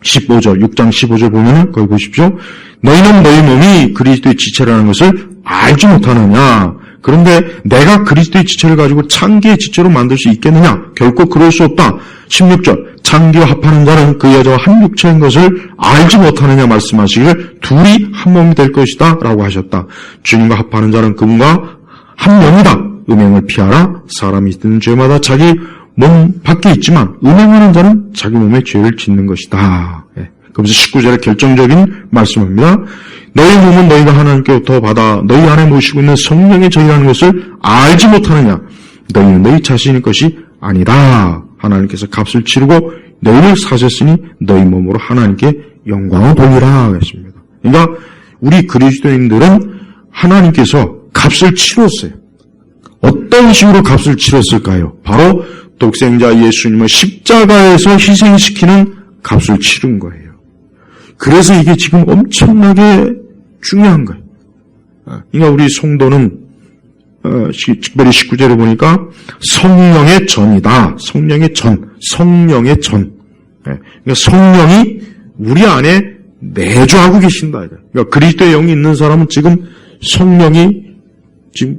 15절, 6장 15절 보면은 거기 보십시오. 너희는 너희 몸이 그리스도의 지체라는 것을 알지 못하느냐. 그런데 내가 그리스도의 지체를 가지고 창기의 지체로 만들 수 있겠느냐? 결코 그럴 수 없다. 16절, 창기와 합하는 자는 그 여자와 한 육체인 것을 알지 못하느냐 말씀하시기를 둘이 한 몸이 될 것이다 라고 하셨다. 주님과 합하는 자는 그분과 한 명이다. 음행을 피하라. 사람이 있는 죄마다 자기 몸 밖에 있지만 음행하는 자는 자기 몸에 죄를 짓는 것이다. 그러면서 19절에 결정적인 말씀입니다. 너희 몸은 너희가 하나님께로부터 받아 너희 안에 모시고 있는 성령의 저희라는 것을 알지 못하느냐. 너희는 너희 자신의 것이 아니다. 하나님께서 값을 치르고 너희를 사셨으니 너희 몸으로 하나님께 영광을 돌리라 했습니다. 그러니까 우리 그리스도인들은 하나님께서 값을 치렀어요. 어떤 식으로 값을 치렀을까요? 바로 독생자 예수님을 십자가에서 희생시키는 값을 치른 거예요. 그래서 이게 지금 엄청나게 중요한 거예요. 그러니까 우리 성도는 특별히 19절에 보니까 성령의 전이다. 성령의 전. 그러니까 성령이 우리 안에 내주하고 계신다. 그러니까 그리스도의 영이 있는 사람은 지금 성령이 지금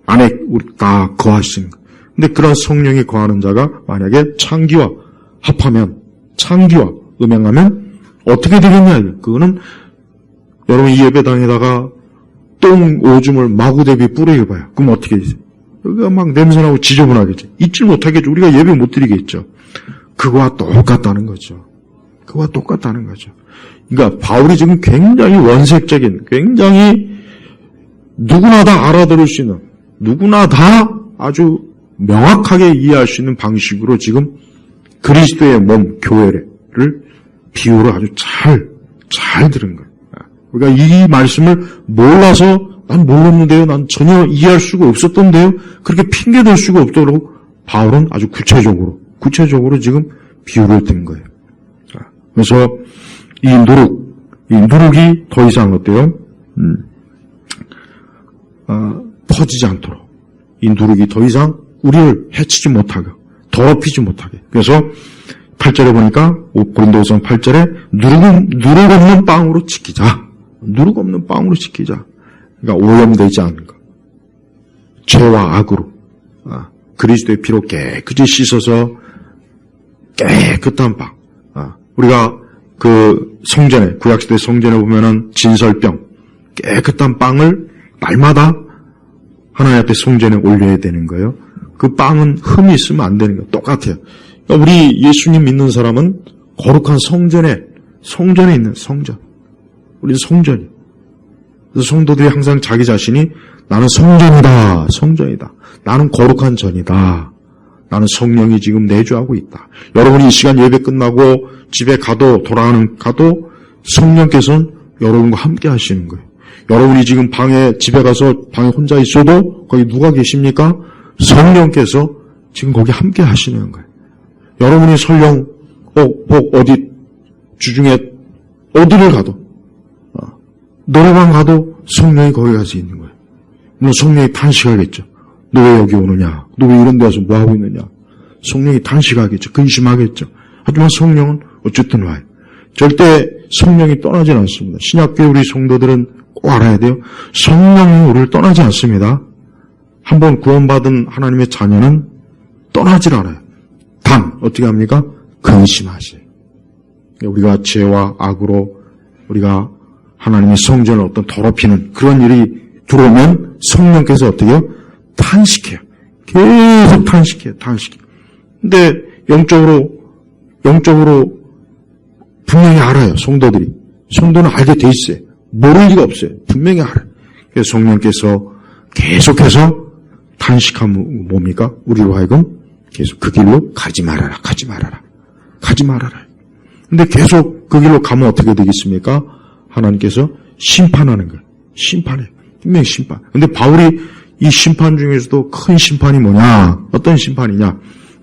안에 우리 다 거하시는 거예요. 근데 그런 성령이 거하는 자가 만약에 창기와 합하면, 창기와 음행하면 어떻게 되겠냐? 그거는 여러분 이 예배당에다가 똥 오줌을 마구대비 뿌려봐요. 그럼 어떻게 되세요? 여기가 막 냄새나고 지저분하겠죠. 잊질 못하겠죠. 우리가 예배 못 드리겠죠. 그거와 똑같다는 거죠. 그러니까 바울이 지금 굉장히 원색적인, 굉장히 누구나 다 알아들을 수 있는, 누구나 다 아주 명확하게 이해할 수 있는 방식으로 지금 그리스도의 몸, 교회를 비유를 아주 잘 들은 거예요. 그러니까 이 말씀을 몰라서 난 몰랐는데요. 난 전혀 이해할 수가 없었던데요. 그렇게 핑계댈 수가 없도록 바울은 아주 구체적으로 지금 비유를 든 거예요. 그래서 이 누룩이 더 이상 어때요? 퍼지지 않도록 이 누룩이 더 이상 우리를 해치지 못하게, 더럽히지 못하게. 그래서 8절에 보니까 고린도후서 8절에 누룩 없는 빵으로 지키자. 그러니까 오염되지 않은 것. 죄와 악으로 그리스도의 피로 깨끗이 씻어서 깨끗한 빵. 우리가 그 성전에, 구약시대 성전에 보면은 진설병, 깨끗한 빵을 날마다 하나님 앞에 성전에 올려야 되는 거예요. 그 빵은 흠이 있으면 안 되는 거예요. 똑같아요. 우리 예수님 믿는 사람은 거룩한 성전에 있는 성전. 우리는 성전이. 그래서 성도들이 항상 자기 자신이 나는 성전이다. 나는 거룩한 전이다. 나는 성령이 지금 내주하고 있다. 여러분이 이 시간 예배 끝나고 집에 가도 가도 성령께서는 여러분과 함께 하시는 거예요. 여러분이 지금 집에 가서 방에 혼자 있어도 거기 누가 계십니까? 성령께서 지금 거기 함께 하시는 거예요. 여러분이 설령 어디 주중에 어디를 가도 노래방 가도 성령이 거기 가서 있는 거예요. 물론 성령이 탄식하겠죠. 너 왜 여기 오느냐? 너 왜 이런 데 와서 뭐 하고 있느냐? 성령이 탄식하겠죠. 근심하겠죠. 하지만 성령은 어쨌든 와요. 절대 성령이 떠나지 않습니다. 신약교회 우리 성도들은 꼭 알아야 돼요. 성령이 우리를 떠나지 않습니다. 한번 구원받은 하나님의 자녀는 떠나질 않아요. 단 어떻게 합니까? 근심하지. 우리가 죄와 악으로 우리가 하나님의 성전을 어떤 더럽히는 그런 일이 들어오면 성령께서 어떻게 해요? 탄식해요. 계속 탄식해요. 근데 영적으로 분명히 알아요. 성도는 알게 돼 있어요. 모를 리가 없어요. 분명히 알아요. 그래서 성령께서 계속해서 탄식하면 뭡니까? 우리로 하여금 계속 그 길로 가지 말아라. 근데 계속 그 길로 가면 어떻게 되겠습니까? 하나님께서 심판하는 거예요. 심판해요. 분명히 심판. 근데 바울이 이 심판 중에서도 큰 심판이 뭐냐? 어떤 심판이냐?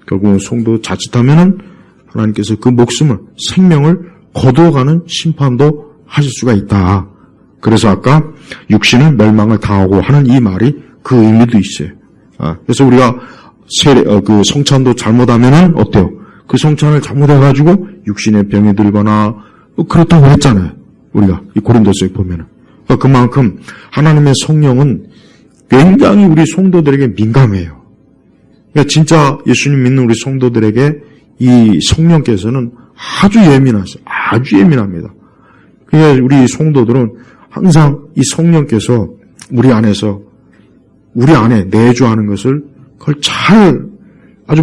결국은 성도 자칫하면은 하나님께서 그 생명을 거두어가는 심판도 하실 수가 있다. 그래서 아까 육신은 멸망을 당하고 하는 이 말이 그 의미도 있어요. 그래서 우리가 그 성찬도 잘못하면은 어때요? 그 성찬을 잘못해가지고 육신의 병에 들거나 그렇다고 했잖아요. 우리가 이 고린도서에 보면은. 그만큼 하나님의 성령은 굉장히 우리 성도들에게 민감해요. 그러니까 진짜 예수님 믿는 우리 성도들에게 이 성령께서는 아주 예민하세요. 아주 예민합니다. 그러니까 우리 성도들은 항상 이 성령께서 우리 안에 내주하는 것을 그걸 아주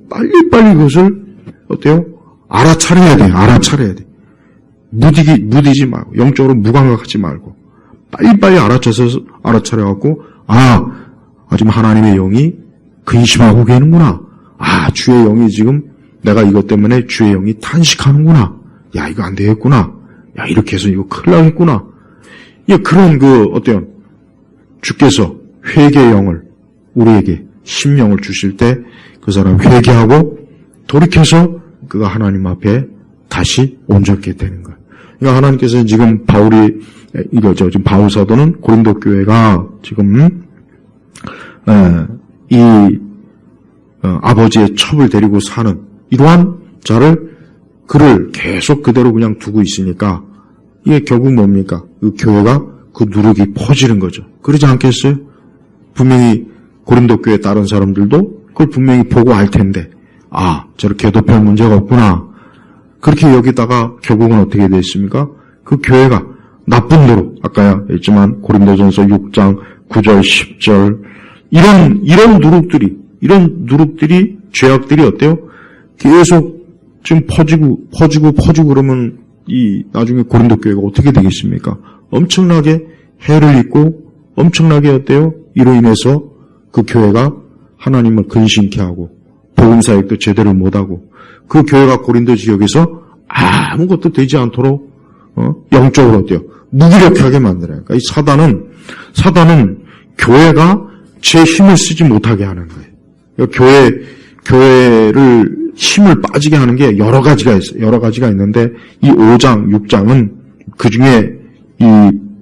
빨리빨리 그것을 어때요? 알아차려야 돼. 무디지 말고, 영적으로 무감각하지 말고, 빨리빨리 알아차려갖고, 지금 하나님의 영이 근심하고 계는구나. 주의 영이 지금 내가 이것 때문에 주의 영이 탄식하는구나. 야, 이거 안 되겠구나. 야, 이렇게 해서 이거 큰일 나겠구나. 그런 어때요? 주께서 회개의 영을 우리에게 심령을 주실 때 그 사람 회개하고 돌이켜서 그가 하나님 앞에 다시 온전케 되는 거예요. 그러니까 하나님께서 지금 지금 바울 사도는 고린도 교회가 지금 아버지의 첩을 데리고 사는 이러한 그를 계속 그대로 그냥 두고 있으니까 이게 결국 뭡니까? 그 교회가 그 누룩이 퍼지는 거죠. 그러지 않겠어요? 분명히 고린도 교회 다른 사람들도 그걸 분명히 보고 알 텐데 저렇게 별 문제가 없구나. 그렇게 여기다가 결국은 어떻게 됐습니까? 그 교회가 나쁜 노릇, 아까 했지만 고린도전서 6장 9절 10절 이런 누룩들이 죄악들이 어때요? 계속 지금 퍼지고 그러면 나중에 고린도 교회가 어떻게 되겠습니까? 엄청나게 해를 입고 엄청나게 어때요? 이로 인해서 그 교회가 하나님을 근심케 하고 복음 사역도 제대로 못하고 그 교회가 고린도 지역에서 아무것도 되지 않도록 영적으로 어때요? 무기력하게 만들어요. 그러니까 이 사단은 교회가 제 힘을 쓰지 못하게 하는 거예요. 그러니까 교회를 힘을 빠지게 하는 게 여러 가지가 있어요. 여러 가지가 있는데 이 5장, 6장은 그 중에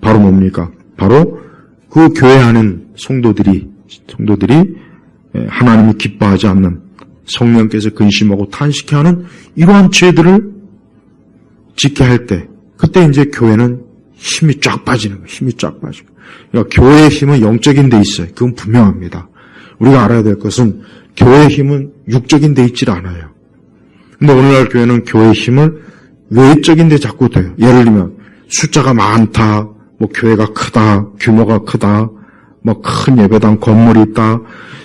바로 뭡니까? 바로 그 교회 하는 성도들이 하나님이 기뻐하지 않는 성령께서 근심하고 탄식해하는 이러한 죄들을 짓게 할 때 그때 이제 교회는 힘이 쫙 빠지는 거예요. 그러니까 교회의 힘은 영적인 데 있어요. 그건 분명합니다. 우리가 알아야 될 것은 교회의 힘은 육적인 데 있질 않아요. 근데 오늘날 교회는 교회의 힘을 외적인 데 자꾸 돼요. 예를 들면 숫자가 많다, 뭐 교회가 크다, 규모가 크다, 뭐 큰 예배당 건물이 있다.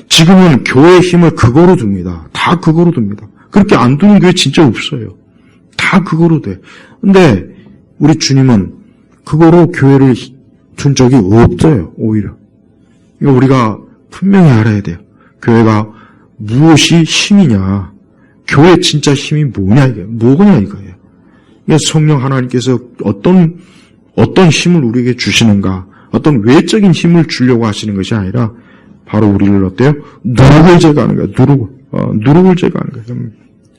지금은 교회의 힘을 그거로 둡니다. 다 그거로 둡니다. 그렇게 안 두는 교회 진짜 없어요. 다 그거로 돼. 근데 우리 주님은 그거로 교회를 둔 적이 없어요. 오히려. 이거 우리가 분명히 알아야 돼요. 교회가 무엇이 힘이냐. 교회 진짜 힘이 뭐냐 이게. 뭐냐 이거예요. 이게 성령 하나님께서 어떤 힘을 우리에게 주시는가. 어떤 외적인 힘을 주려고 하시는 것이 아니라 바로 우리를 어때요? 누룩을 제거하는 거예요. 누룩을 제거하는 거예요.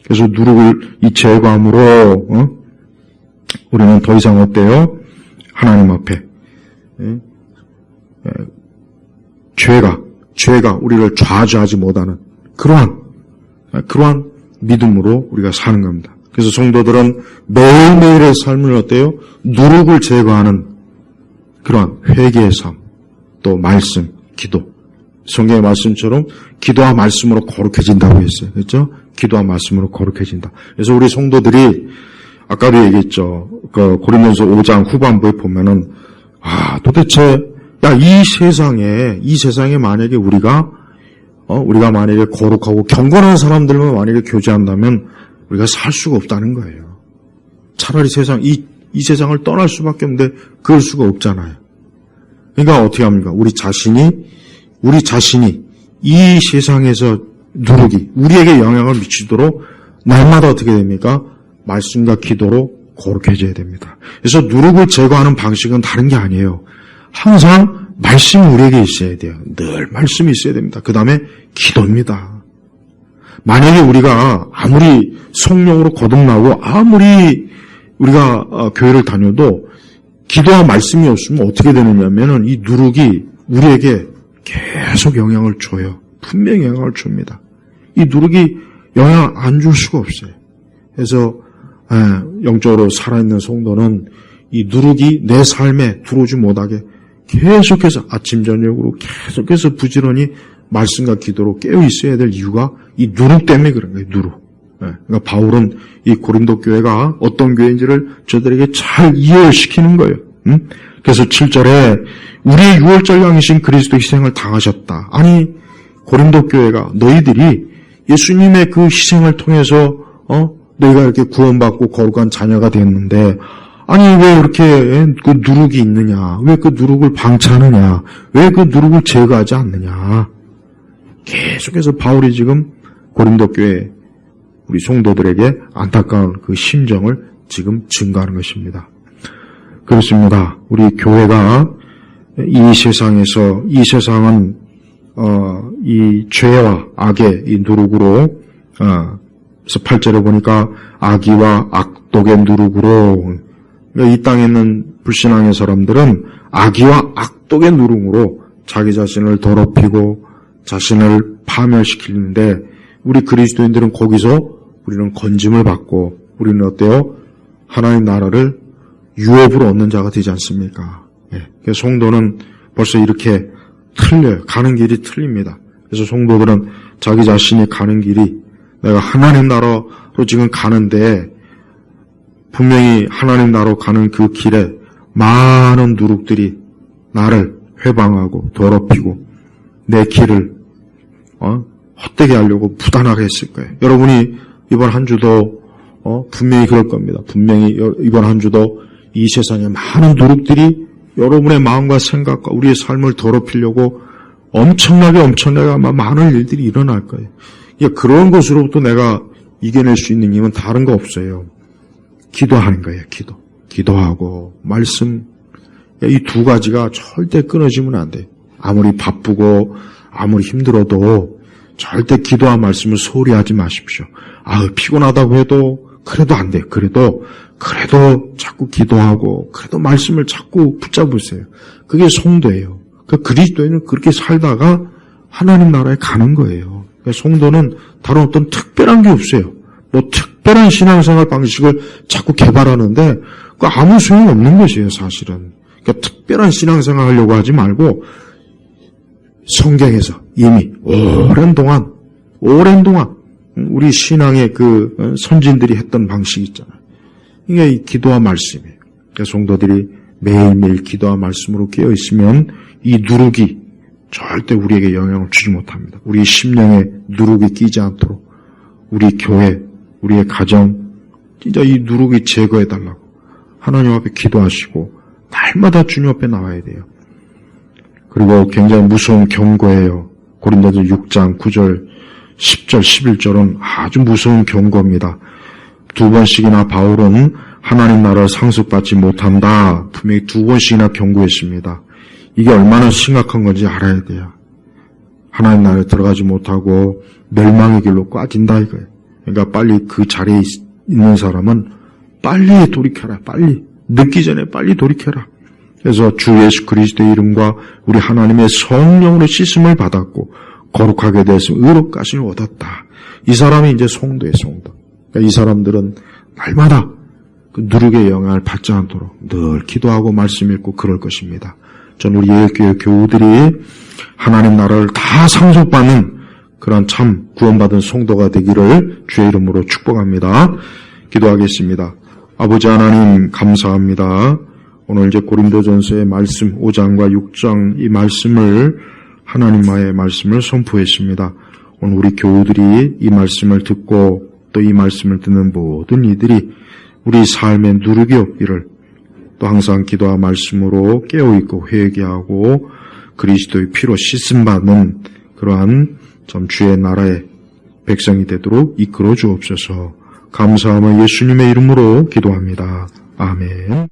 그래서 누룩을 이 제거함으로 우리는 더 이상 어때요? 하나님 앞에 죄가 우리를 좌지하지 못하는 그러한 믿음으로 우리가 사는 겁니다. 그래서 성도들은 매일매일의 삶을 어때요? 누룩을 제거하는 그러한 회개의 삶, 또 말씀, 기도. 성경의 말씀처럼 기도와 말씀으로 거룩해진다고 했어요. 그렇죠? 기도와 말씀으로 거룩해진다. 그래서 우리 성도들이 아까도 얘기했죠. 그 고린도서 5장 후반부에 보면은 도대체 이 세상에 만약에 우리가 만약에 거룩하고 경건한 사람들만 만약에 교제한다면 우리가 살 수가 없다는 거예요. 차라리 이 세상을 떠날 수밖에 없는데 그럴 수가 없잖아요. 그러니까 어떻게 합니까? 우리 자신이 이 세상에서 누룩이 우리에게 영향을 미치도록 날마다 어떻게 됩니까? 말씀과 기도로 거룩해져야 됩니다. 그래서 누룩을 제거하는 방식은 다른 게 아니에요. 항상 말씀이 우리에게 있어야 돼요. 늘 말씀이 있어야 됩니다. 그 다음에 기도입니다. 만약에 우리가 아무리 성령으로 거듭나고 아무리 우리가 교회를 다녀도 기도와 말씀이 없으면 어떻게 되느냐면은 이 누룩이 우리에게 계속 영향을 줘요. 분명히 영향을 줍니다. 이 누룩이 영향을 안 줄 수가 없어요. 그래서 영적으로 살아있는 성도는 이 누룩이 내 삶에 들어오지 못하게 계속해서 아침 저녁으로 계속해서 부지런히 말씀과 기도로 깨어 있어야 될 이유가 이 누룩 때문에 그런 거예요. 누룩. 그러니까 바울은 이 고린도 교회가 어떤 교회인지를 저들에게 잘 이해시키는 거예요. 그래서 7절에 우리의 유월절강이신 그리스도 희생을 당하셨다. 아니 고린도 교회가 너희들이 예수님의 그 희생을 통해서 너희가 이렇게 구원받고 거룩한 자녀가 됐는데 아니 왜 이렇게 그 누룩이 있느냐? 왜 그 누룩을 방치하느냐? 왜 그 누룩을 제거하지 않느냐? 계속해서 바울이 지금 고린도 교회 우리 성도들에게 안타까운 그 심정을 지금 증가하는 것입니다. 그렇습니다. 우리 교회가 이 세상은 이 죄와 악의 이 누룩으로 그래서 8절에 보니까 악의와 악독의 누룩으로 이 땅에 있는 불신앙의 사람들은 악의와 악독의 누룩으로 자기 자신을 더럽히고 자신을 파멸시키는데 우리 그리스도인들은 거기서 우리는 건짐을 받고 우리는 어때요? 하나님 나라를 유업으로 얻는 자가 되지 않습니까? 그래서 성도는 벌써 이렇게 틀려요. 가는 길이 틀립니다. 그래서 성도들은 자기 자신이 가는 길이 내가 하나님 나라로 지금 가는데 분명히 하나님 나라로 가는 그 길에 많은 누룩들이 나를 회방하고 더럽히고 내 길을 헛되게 하려고 부단하게 했을 거예요. 여러분이 이번 한 주도 분명히 그럴 겁니다. 분명히 이번 한 주도 이 세상에 많은 누룩들이 여러분의 마음과 생각과 우리의 삶을 더럽히려고 엄청나게 아마 많은 일들이 일어날 거예요. 그런 것으로부터 내가 이겨낼 수 있는 힘은 다른 거 없어요. 기도하는 거예요. 기도하고 말씀. 이 두 가지가 절대 끊어지면 안 돼요. 아무리 바쁘고 아무리 힘들어도 절대 기도와 말씀을 소홀히 하지 마십시오. 피곤하다고 해도 그래도 안 돼요. 그래도 자꾸 기도하고 그래도 말씀을 자꾸 붙잡으세요. 그게 성도예요. 그리스도인은 그렇게 살다가 하나님 나라에 가는 거예요. 성도는 다른 어떤 특별한 게 없어요. 특별한 신앙생활 방식을 자꾸 개발하는데 아무 소용 없는 것이에요, 사실은. 특별한 신앙생활 하려고 하지 말고 성경에서 이미 오랜 동안 우리 신앙의 그 선진들이 했던 방식이 있잖아요. 이게 이 기도와 말씀이에요. 성도들이 매일매일 기도와 말씀으로 깨어 있으면 이 누룩이 절대 우리에게 영향을 주지 못합니다. 우리 심령에 누룩이 끼지 않도록 우리 교회, 우리의 가정 진짜 이 누룩이 제거해달라고 하나님 앞에 기도하시고 날마다 주님 앞에 나와야 돼요. 그리고 굉장히 무서운 경고예요. 고린도서 6장 9절, 10절, 11절은 아주 무서운 경고입니다. 2번씩이나 바울은 하나님 나라를 상속받지 못한다. 분명히 2번씩이나 경고했습니다. 이게 얼마나 심각한 건지 알아야 돼요. 하나님 나라에 들어가지 못하고 멸망의 길로 빠진다 이거예요. 그러니까 빨리 그 자리에 있는 사람은 빨리 돌이켜라. 빨리. 늦기 전에 빨리 돌이켜라. 그래서 주 예수 그리스도의 이름과 우리 하나님의 성령으로 씻음을 받았고 거룩하게 되어서 의롭가심을 얻었다. 이 사람이 이제 성도예요, 성도. 그러니까 이 사람들은 날마다 그 누룩의 영향을 받지 않도록 늘 기도하고 말씀 읽고 그럴 것입니다. 전 우리 예수교회 교우들이 하나님 나라를 다 상속받는 그런 참 구원받은 성도가 되기를 주의 이름으로 축복합니다. 기도하겠습니다. 아버지 하나님 감사합니다. 오늘 이제 고린도전서의 말씀 5장과 6장 이 말씀을 하나님과의 말씀을 선포했습니다. 오늘 우리 교우들이 이 말씀을 듣고 또 이 말씀을 듣는 모든 이들이 우리 삶의 누룩이 없기를 또 항상 기도와 말씀으로 깨어있고 회개하고 그리스도의 피로 씻음받는 그러한 참 주의 나라의 백성이 되도록 이끌어 주옵소서. 감사하며 예수님의 이름으로 기도합니다. 아멘.